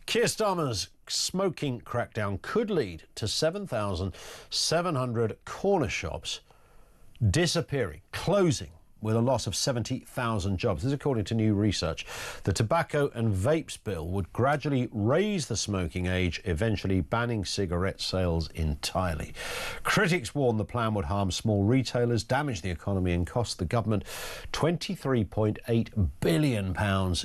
Keir Starmer's smoking crackdown could lead to 7,700 corner shops disappearing, closing, with a loss of 70,000 jobs. This is according to new research. The tobacco and vapes bill would gradually raise the smoking age, eventually banning cigarette sales entirely. Critics warn the plan would harm small retailers, damage the economy and cost the government £23.8 billion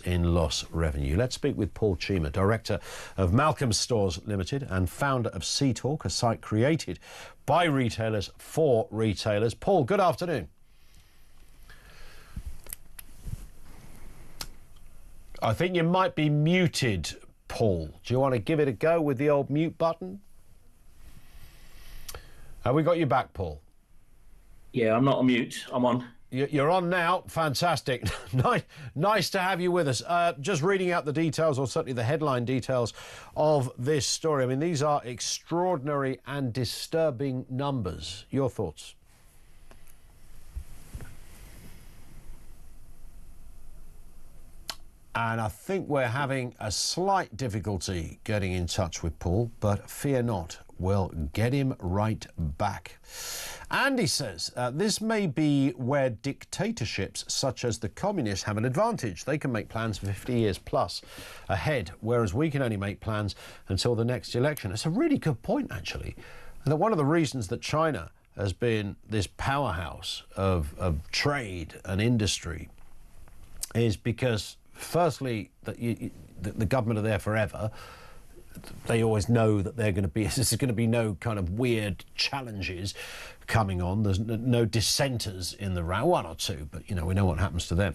in lost revenue. Let's speak with Paul Cheemer, director of Malcolm Stores Limited and founder of Sea Talk, a site created by retailers for retailers. Paul, good afternoon. I think you might be muted, Paul. Do you want to give it a go with the old mute button? Have we got you back, Paul? Yeah, I'm not on mute. I'm on. You're on now. Fantastic. Nice to have you with us. Just reading out the details, or certainly the headline details of this story. I mean, these are extraordinary and disturbing numbers. Your thoughts? And I think we're having a slight difficulty getting in touch with Paul, but fear not, we'll get him right back. Andy says this may be where dictatorships such as the communists have an advantage. They can make plans for 50 years plus ahead, whereas we can only make plans until the next election. It's a really good point, actually. And that one of the reasons that China has been this powerhouse of trade and industry is because, firstly, that the government are there forever. They always know that there's going to be no kind of weird challenges coming on. There's no dissenters in the round, one or two, but you know, we know what happens to them.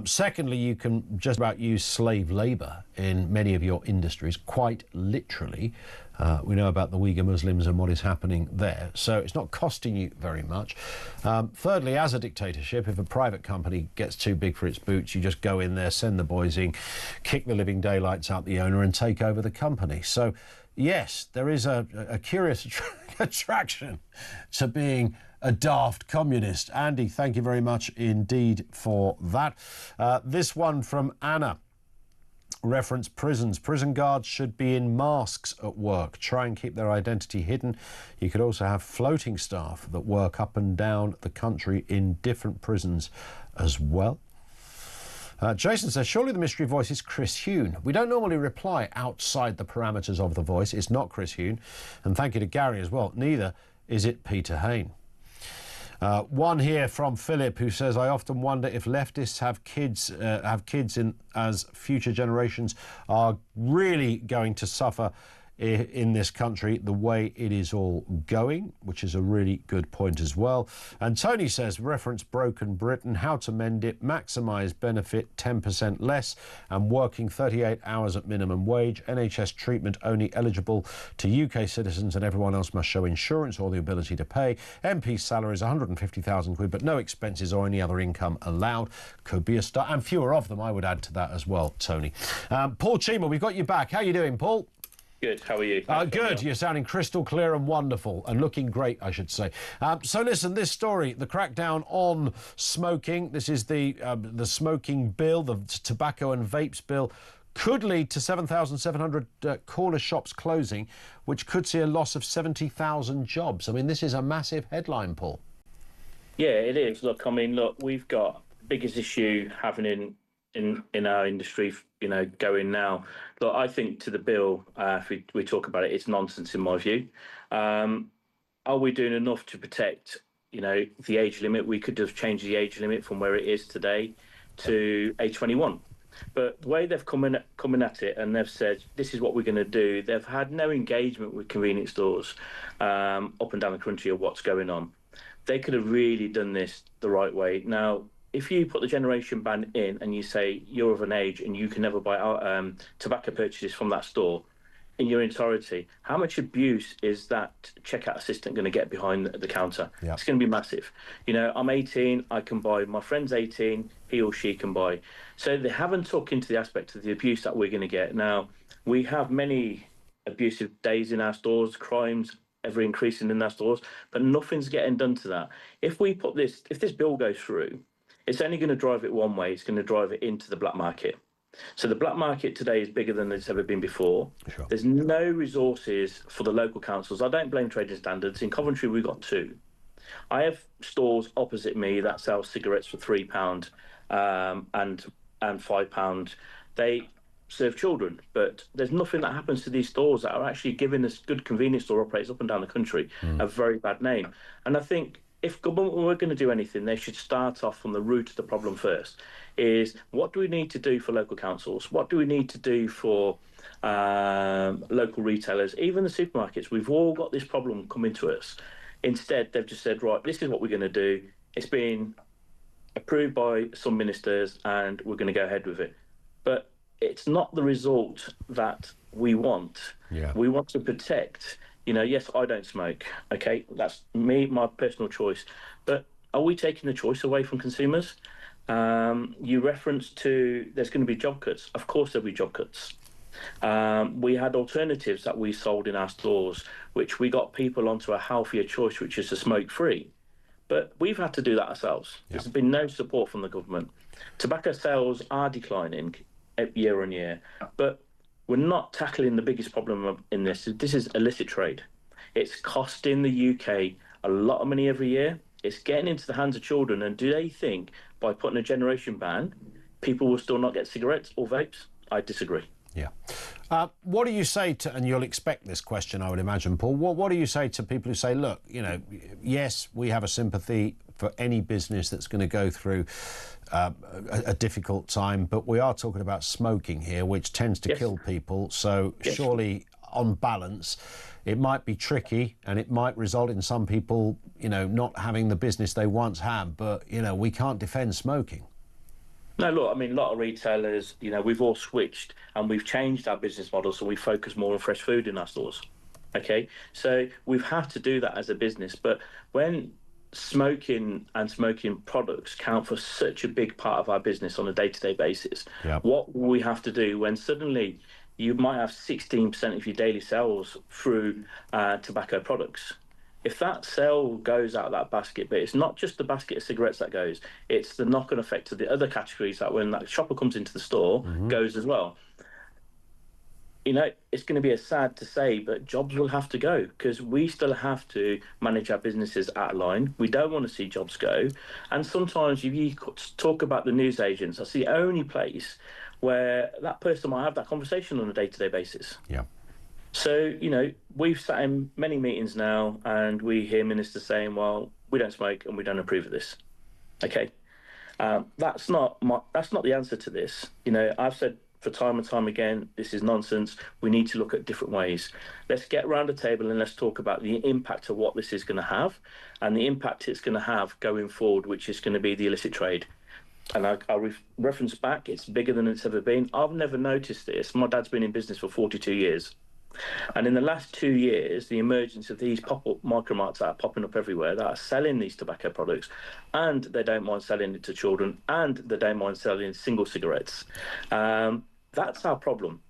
Secondly, you can just about use slave labour in many of your industries, quite literally. We know about the Uyghur Muslims and what is happening there. So it's not costing you very much. Thirdly, as a dictatorship, if a private company gets too big for its boots, you just go in there, send the boys in, kick the living daylights out the owner and take over the company. So, yes, there is a curious attraction to being a daft communist. Andy, thank you very much indeed for that. This one from Anna. Reference prisons. Prison guards should be in masks at work. Try and keep their identity hidden. You could also have floating staff that work up and down the country in different prisons as well. Jason says, surely the mystery voice is Chris Huhne. We don't normally reply outside the parameters of the voice. It's not Chris Huhne. And thank you to Gary as well. Neither is it Peter Hain. One here from Philip, who says, I often wonder if leftists have kids in as future generations are really going to suffer in this country the way it is all going, which is a really good point as well. And Tony says, reference broken Britain, how to mend it, maximise benefit 10% less and working 38 hours at minimum wage, NHS treatment only eligible to UK citizens and everyone else must show insurance or the ability to pay. MP salaries 150,000 quid, but no expenses or any other income allowed. Could be a start, and fewer of them, I would add to that as well, Tony. Paul Cheemer, we've got you back. How are you doing, Paul? Good. How are you? Good. You're sounding crystal clear and wonderful and looking great, I should say. So listen, this story, the crackdown on smoking, this is the smoking bill, the tobacco and vapes bill, could lead to 7,700 corner shops closing, which could see a loss of 70,000 jobs. I mean, this is a massive headline, Paul. Yeah, it is. Look, I mean, we've got the biggest issue having in our industry, you know, going now. Look, I think to the bill, if we talk about it, it's nonsense in my view. Are we doing enough to protect, you know, the age limit? We could have changed the age limit from where it is today to age 21. But the way they've coming at it and they've said, this is what we're going to do, they've had no engagement with convenience stores up and down the country of what's going on. They could have really done this the right way. Now, if you put the generation ban in and you say you're of an age and you can never buy tobacco purchases from that store in your entirety, how much abuse is that checkout assistant going to get behind the counter? Yeah. It's going to be massive. You know, I'm 18, I can buy, my friend's 18, he or she can buy. So they haven't took into the aspect of the abuse that we're going to get. Now, we have many abusive days in our stores, crimes ever increasing in our stores, but nothing's getting done to that. If this bill goes through, it's only going to drive it one way. It's going to drive it into the black market. So the black market today is bigger than it's ever been before. Sure. There's no resources for the local councils. I don't blame trading standards. In Coventry, we've got 2. I have stores opposite me that sell cigarettes for £3 and £5. They serve children, but there's nothing that happens to these stores that are actually giving this good convenience store operators up and down the country a very bad name. And I think if government were going to do anything, they should start off from the root of the problem first. Is what do we need to do for local councils? What do we need to do for local retailers, even the supermarkets? We've all got this problem coming to us. Instead, they've just said, right, this is what we're going to do. It's been approved by some ministers and we're going to go ahead with it. But it's not the result that we want. Yeah. We want to protect, yes, I don't smoke. Okay, that's me, my personal choice. But are we taking the choice away from consumers? You referenced to there's going to be job cuts. Of course there'll be job cuts. We had alternatives that we sold in our stores, which we got people onto a healthier choice, which is a smoke-free. But we've had to do that ourselves. Yeah. There's been no support from the government. Tobacco sales are declining year on year, but we're not tackling the biggest problem in this. This is illicit trade. It's costing the UK a lot of money every year. It's getting into the hands of children. And do they think by putting a generation ban, people will still not get cigarettes or vapes? I disagree. Yeah. What do you say to, and you'll expect this question, I would imagine, Paul, what do you say to people who say, look, yes, we have a sympathy for any business that's going to go through a difficult time, but we are talking about smoking here, which tends to kill people. So surely, on balance, it might be tricky and it might result in some people, not having the business they once had, but, we can't defend smoking. No, look, I mean, a lot of retailers, we've all switched and we've changed our business model, so we focus more on fresh food in our stores. Okay, so we've had to do that as a business. But when smoking and smoking products count for such a big part of our business on a day-to-day basis, what we have to do when suddenly you might have 16% of your daily sales through tobacco products. If that sale goes out of that basket, but it's not just the basket of cigarettes that goes, it's the knock-on effect of the other categories that when that shopper comes into the store goes as well. It's going to be sad to say, but jobs will have to go because we still have to manage our businesses at line. We don't want to see jobs go. And sometimes if you talk about the newsagents, that's the only place where that person might have that conversation on a day-to-day basis. Yeah. So, we've sat in many meetings now and we hear ministers saying, well, we don't smoke and we don't approve of this. Okay. That's not the answer to this. I've said for time and time again, this is nonsense. We need to look at different ways. Let's get around the table and let's talk about the impact of what this is going to have and the impact it's going to have going forward, which is going to be the illicit trade. And I'll reference back, it's bigger than it's ever been. I've never noticed this. My dad's been in business for 42 years. And in the last 2 years, the emergence of these pop-up micro-marts that are popping up everywhere that are selling these tobacco products, and they don't mind selling it to children, and they don't mind selling single cigarettes. That's our problem.